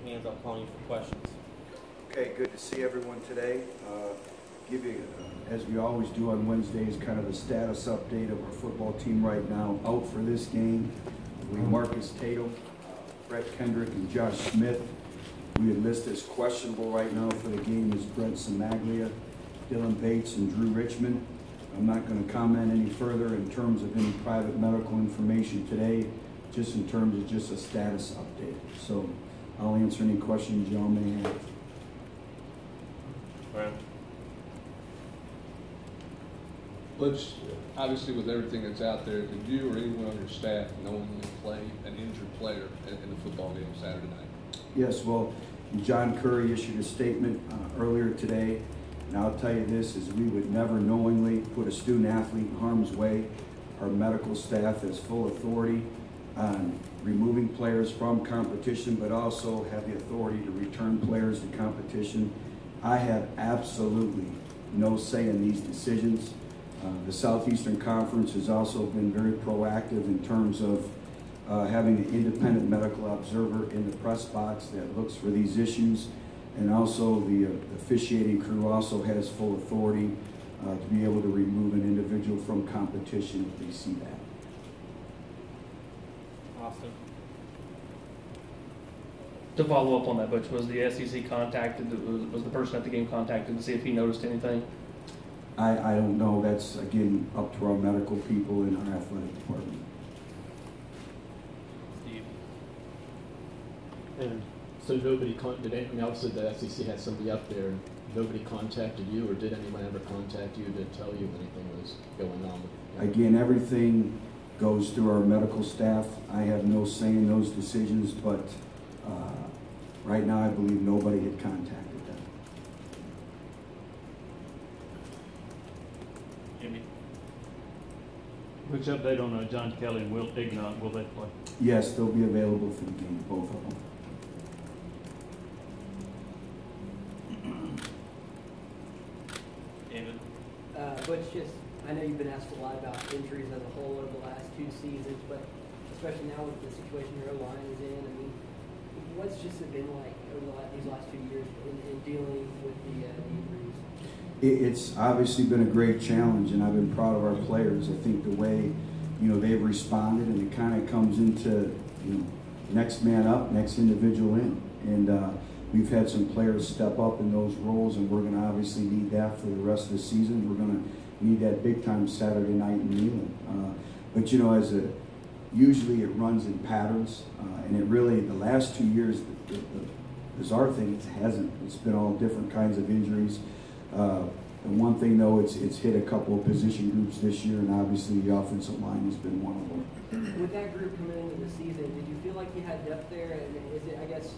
your hands. I'll call you for questions. Okay, good to see everyone today. Give you, as we always do on Wednesdays, kind of a status update of our football team right now. Out for this game, we Marcus Tatum, Brett Kendrick, and Josh Smith. We had listed as questionable right now for the game is Brent Samaglia, Dylan Bates, and Drew Richmond. I'm not going to comment any further in terms of any private medical information today, just in terms of just a status update. So I'll answer any questions y'all may have. Brian? Butch, obviously with everything that's out there, did you or anyone on your staff knowingly play an injured player in the football game Saturday night? Yes, well, John Curry issued a statement earlier today, and I'll tell you this, is we would never knowingly put a student athlete in harm's way. Our medical staff has full authority on removing players from competition, but also have the authority to return players to competition. I have absolutely no say in these decisions. The Southeastern Conference has also been very proactive in terms of having an independent medical observer in the press box that looks for these issues. And also the officiating crew also has full authority to be able to remove an individual from competition if they see that. Austin? To follow up on that, Butch, was the SEC contacted, was the person at the game contacted to see if he noticed anything? I don't know. That's, again, up to our medical people in our athletic department. Steve? And so nobody, obviously the SEC had somebody up there, nobody contacted you, or did anyone ever contact you to tell you anything was going on? Again, everything goes through our medical staff. I have no say in those decisions, but right now I believe nobody had contacted them. Jimmy? Which update on John Kelly and Will Ignont, will they play? Yes, they'll be available for the game, both of them. David? Butch, just, I know you've been asked a lot about injuries as a whole over the last 2 seasons, but especially now with the situation your line is in, I mean, what's just been like over these last 2 years in dealing with the injuries? It's obviously been a great challenge, and I've been proud of our players. I think the way, they've responded, and it kind of comes into, next man up, next individual in. And we've had some players step up in those roles, and we're going to obviously need that for the rest of the season. We're going to need that big time Saturday night in Neyland. But usually it runs in patterns, and it really, the last 2 years, the bizarre thing, it hasn't. It's been all different kinds of injuries. And one thing though, it's hit a couple of position groups this year, and obviously the offensive line has been one of them. With that group coming into the season, did you feel like you had depth there? And is it, I guess,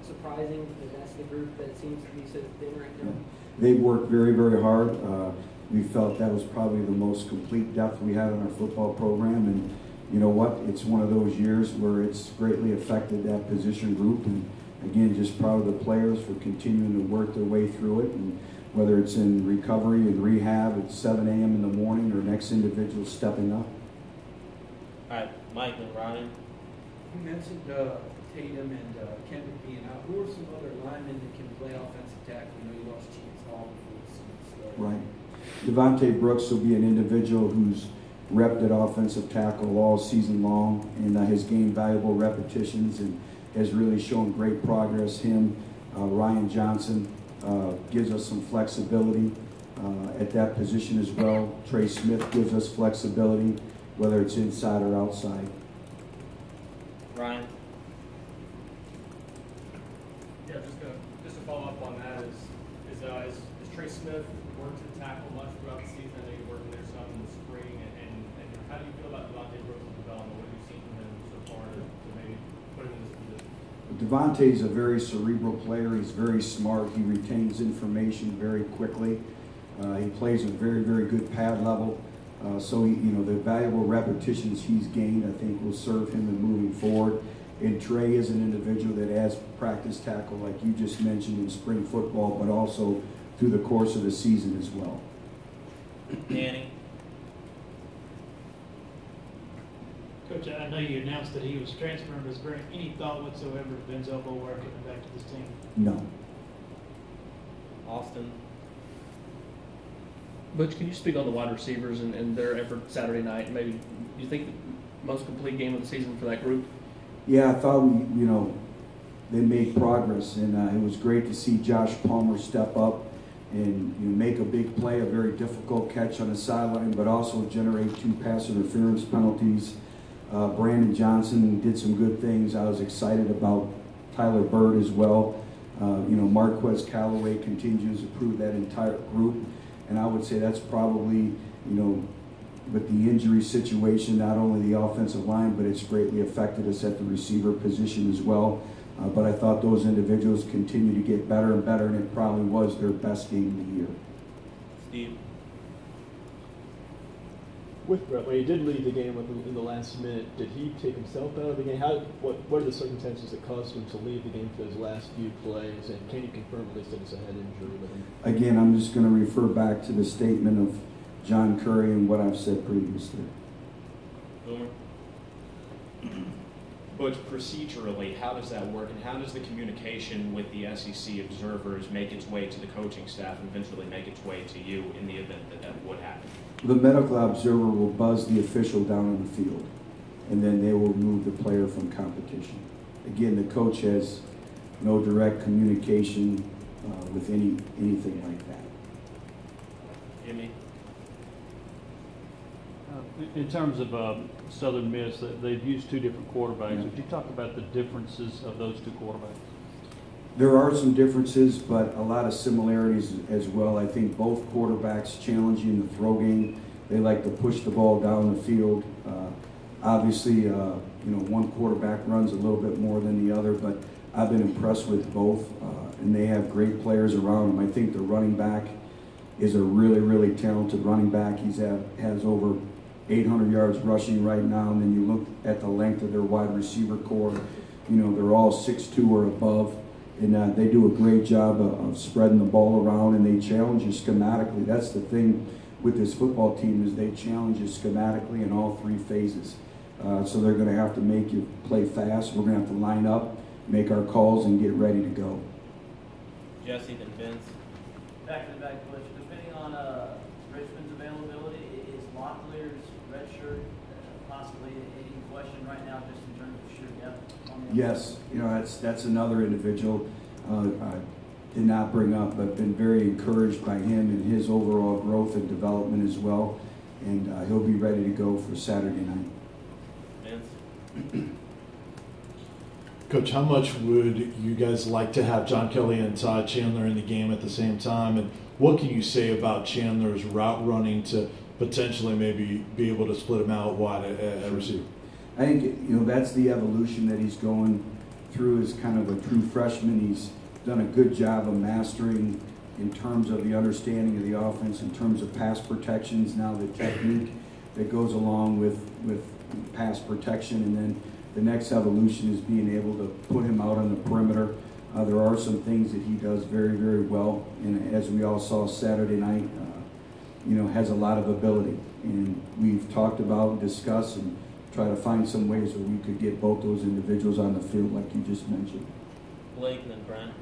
surprising that that's the group that seems to be so thin right now? Yeah. They've worked very, very hard. We felt that was probably the most complete depth we had in our football program, and you know what? It's one of those years where it's greatly affected that position group, and again, just proud of the players for continuing to work their way through it, and whether it's in recovery and rehab at 7 a.m. in the morning or next individual stepping up. All right, Mike and Ryan. You mentioned Tatum and Kendrick being out. Who are some other linemen that can play offensive tackle? You lost Chance Hall before the season started. Right. Devontae Brooks will be an individual who's repped at offensive tackle all season long, and has gained valuable repetitions and has really shown great progress. Ryan Johnson gives us some flexibility at that position as well. Trey Smith gives us flexibility, whether it's inside or outside. Ryan? Yeah, just to follow up on that, is Trey Smith worked to tackle much throughout the season? I know you're working there some in the spring, and how do you feel about Devontae Brooks' development? What have you seen from him so far to maybe put him in this position? Devontae's a very cerebral player. He's very smart. He retains information very quickly. He plays a very, very good pad level. So the valuable repetitions he's gained, I think, will serve him in moving forward. And Trey is an individual that has practice tackle, like you just mentioned, in spring football, but also through the course of the season as well. Danny? Coach, I know you announced that he was transferring. Was there any thought whatsoever of Benzo Bulwer coming back to this team? No. Austin. Butch, can you speak on the wide receivers and their effort Saturday night? Maybe, do you think the most complete game of the season for that group? Yeah, I thought they made progress, and it was great to see Josh Palmer step up and make a big play, a very difficult catch on the sideline, but also generate 2 pass interference penalties. Brandon Johnson did some good things. I was excited about Tyler Bird as well. Marquez Callaway continues to prove that entire group, and I would say that's probably, with the injury situation, not only the offensive line, but it's greatly affected us at the receiver position as well. But I thought those individuals continue to get better and better, and it probably was their best game of the year. Steve. With Brett, when he did leave the game in the last minute, did he take himself out of the game? What are the circumstances that caused him to leave the game for his last few plays? And can you confirm at least that it's a head injury with him? Again, I'm just going to refer back to the statement of John Curry and what I've said previously. Boomer. But procedurally, how does that work, and how does the communication with the SEC observers make its way to the coaching staff and eventually make its way to you in the event that that would happen? The medical observer will buzz the official down on the field, and then they will remove the player from competition. Again, the coach has no direct communication with anything like that. Jimmy. In terms of Southern Miss, they've used 2 different quarterbacks. Yeah. Would you talk about the differences of those 2 quarterbacks? There are some differences, but a lot of similarities as well. I think both quarterbacks challenge you in the throw game. They like to push the ball down the field. Obviously, one quarterback runs a little bit more than the other, but I've been impressed with both, and they have great players around them. I think the running back is a really, really talented running back. Has over 800 yards rushing right now, and then you look at the length of their wide receiver core. They're all 6'2" or above, and they do a great job of spreading the ball around, and they challenge you schematically. That's the thing with this football team, is they challenge you schematically in all 3 phases. So they're going to have to make you play fast. We're going to have to line up, make our calls, and get ready to go. Jesse, then Vince. Back-to-back question. Depending on Richmond's availability, is Locklear's red shirt possibly any question right now, just in terms of sheer depth? Yes, that's another individual I did not bring up, but been very encouraged by him and his overall growth and development as well, and he'll be ready to go for Saturday night. Vince. Coach, how much would you guys like to have John Kelly and Todd Chandler in the game at the same time? And what can you say about Chandler's route running to potentially maybe be able to split him out wide at receiver? I think, that's the evolution that he's going through as kind of a true freshman. He's done a good job of mastering in terms of the understanding of the offense, in terms of pass protections, now the technique that goes along with pass protection, and then the next evolution is being able to put him out on the perimeter. There are some things that he does very, very well, and as we all saw Saturday night, has a lot of ability. And we've talked about and discussed and try to find some ways where we could get both those individuals on the field like you just mentioned. Blake and then Brent.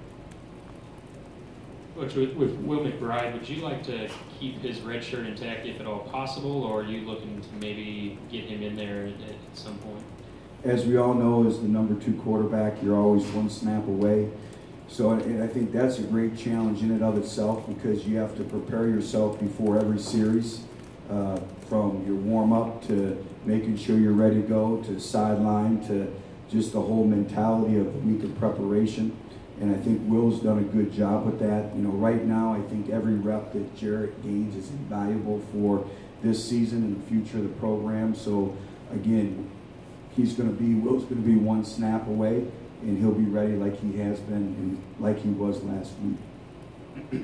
Which with Will McBride, would you like to keep his red shirt intact if at all possible, or are you looking to maybe get him in there at some point? As we all know, as the number 2 quarterback, you're always one snap away. So I think that's a great challenge in and of itself, because you have to prepare yourself before every series, from your warm-up to making sure you're ready to go, to sideline, to just the whole mentality of the week of preparation. And I think Will's done a good job with that. Right now, I think every rep that Jarrett gains is invaluable for this season and the future of the program. So again, Will's going to be one snap away, and he'll be ready like he has been and like he was last week.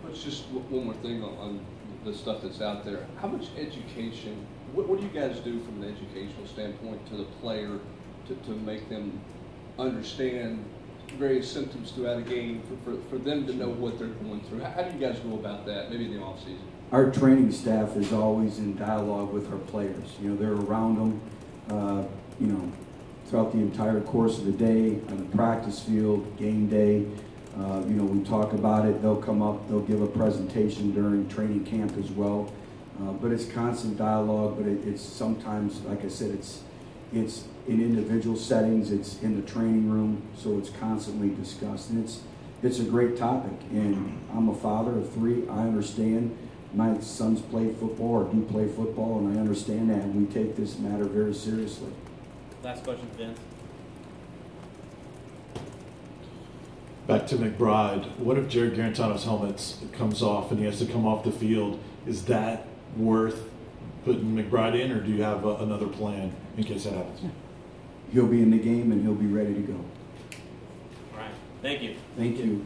Let's just one more thing on the stuff that's out there. How much education, what do you guys do from an educational standpoint to the player to make them understand various symptoms throughout a game, for them to know what they're going through? How do you guys go about that, maybe in the off season? our training staff is always in dialogue with our players. You know, they're around them, you know, throughout the entire course of the day, on the practice field, game day. You know, we talk about it. They'll come up, they'll give a presentation during training camp as well. But it's constant dialogue, but it's sometimes, like I said, it's in individual settings, it's in the training room, so it's constantly discussed. And it's a great topic, and I'm a father of 3. I understand my sons play football or do play football, and I understand that, and we take this matter very seriously. Last question, Vince. Back to McBride. What if Jared Garantano's helmet comes off and he has to come off the field? Is that worth putting McBride in, or do you have another plan in case that happens? He'll be in the game and he'll be ready to go. All right. Thank you. Thank you.